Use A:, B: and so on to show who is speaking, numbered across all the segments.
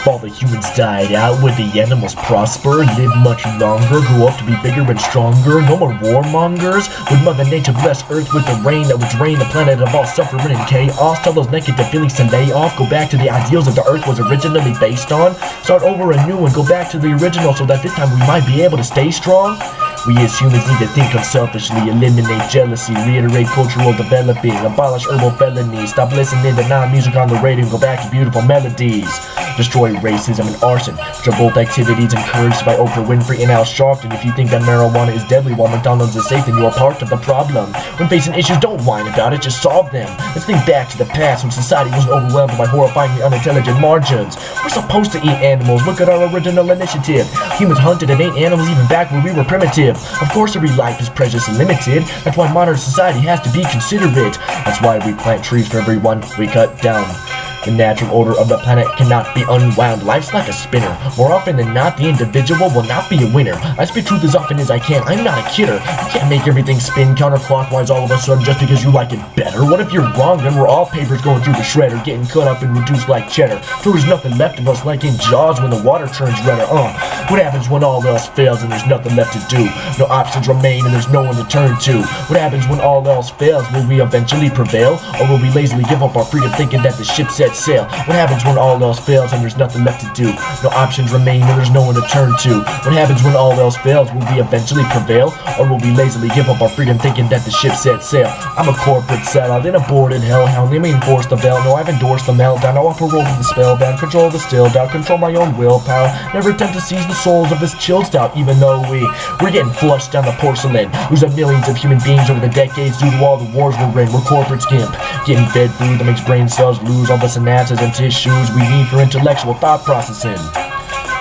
A: All the humans died out, would the animals prosper, live much longer, grow up to be bigger and stronger? No more warmongers? Would Mother Nature bless Earth with the rain that would drain the planet of all suffering and chaos? Tell those negative feelings to lay off, go back to the ideals that the Earth was originally based on? Start over anew and go back to the original so that this time we might be able to stay strong? We as humans need to think unselfishly, eliminate jealousy, reiterate cultural developing, abolish herbal felonies, stop listening to non-music on the radio and go back to beautiful melodies. Destroy racism and arson, which are both activities encouraged by Oprah Winfrey and Al Sharpton. If you think that marijuana is deadly while McDonald's is safe, then you are part of the problem. When facing issues, don't whine about it, just solve them. Let's think back to the past when society was overwhelmed by horrifyingly unintelligent margins. We're supposed to eat animals, look at our original initiative. Humans hunted and ate animals even back when we were primitive. Of course every life is precious and limited. That's why modern society has to be considerate. That's why we plant trees for everyone we cut down. The natural order of the planet cannot be unwound. Life's like a spinner. More often than not, the individual will not be a winner. I speak truth as often as I can. I'm not a kidder. You can't make everything spin counterclockwise all of a sudden just because you like it better. What if you're wrong? Then we're all papers going through the shredder, getting cut up and reduced like cheddar. Till there's nothing left of us like in Jaws when the water turns redder. What happens when all else fails and there's nothing left to do? No options remain and there's no one to turn to. What happens when all else fails? Will we eventually prevail? Or will we lazily give up our freedom thinking that the ship set sail? What happens when all else fails and there's nothing left to do? No options remain and there's no one to turn to. What happens when all else fails? Will we eventually prevail? Or will we lazily give up our freedom thinking that the ship set sail? I'm a corporate sellout, an aborted hellhound. They may enforce the bell. No, I've endorsed the meltdown. Now I'll parole with the spellbound. Control the still doubt. Control my own willpower. Never attempt to seize the souls of this chilled stout, even though we're getting flushed down the porcelain. Losing millions of human beings over the decades due to all the wars we're in. We're corporate skimp. Getting fed food that makes brain cells lose all the synapses and tissues we need for intellectual thought processing.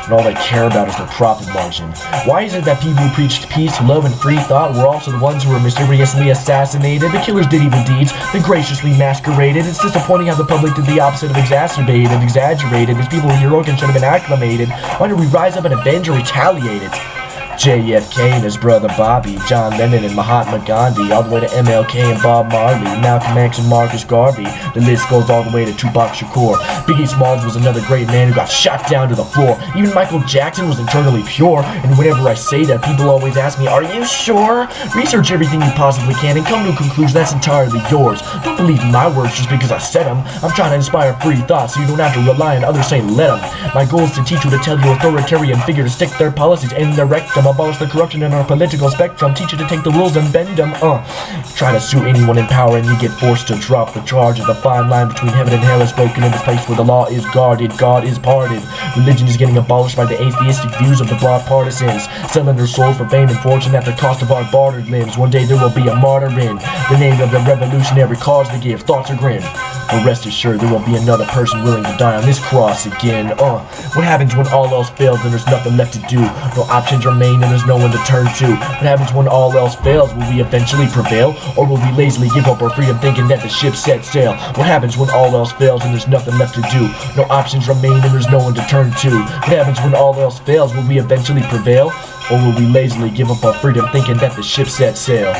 A: And all they care about is their profit margin. Why is it that people who preached peace, love, and free thought were also the ones who were mysteriously assassinated? The killers did evil deeds, they graciously masqueraded. It's disappointing how the public did the opposite of exacerbated and exaggerated. These people were heroic and should have been acclimated. Why did we rise up and avenge or retaliate it? JFK and his brother Bobby, John Lennon and Mahatma Gandhi, all the way to MLK and Bob Marley, Malcolm X and Marcus Garvey. The list goes all the way to Tupac Shakur. Biggie Smalls was another great man who got shot down to the floor. Even Michael Jackson was internally pure. And whenever I say that, people always ask me, are you sure? Research everything you possibly can and come to a conclusion that's entirely yours. Don't believe my words just because I said them. I'm trying to inspire free thought so you don't have to rely on others saying let them. My goal is to teach you to tell your authoritarian figure to stick their policies in the rectum. Abolish the corruption in our political spectrum. Teach you to take the rules and bend them. Try to sue anyone in power and you get forced to drop the charge. The fine line between heaven and hell is broken in this place where the law is guarded, God is pardoned. Religion is getting abolished by the atheistic views of the broad partisans, selling their souls for fame and fortune at the cost of our bartered limbs. One day there will be a martyr in the name of the revolutionary cause they give. Thoughts are grim, but rest assured there will be another person willing to die on this cross again. What happens when all else fails and there's nothing left to do? No options remain and there's no one to turn to. What happens when all else fails? Will we eventually prevail? Or will we lazily give up our freedom thinking that the ship set sail? What happens when all else fails and there's nothing left to do? No options remain and there's no one to turn to. What happens when all else fails? Will we eventually prevail? Or will we lazily give up our freedom thinking that the ship set sail?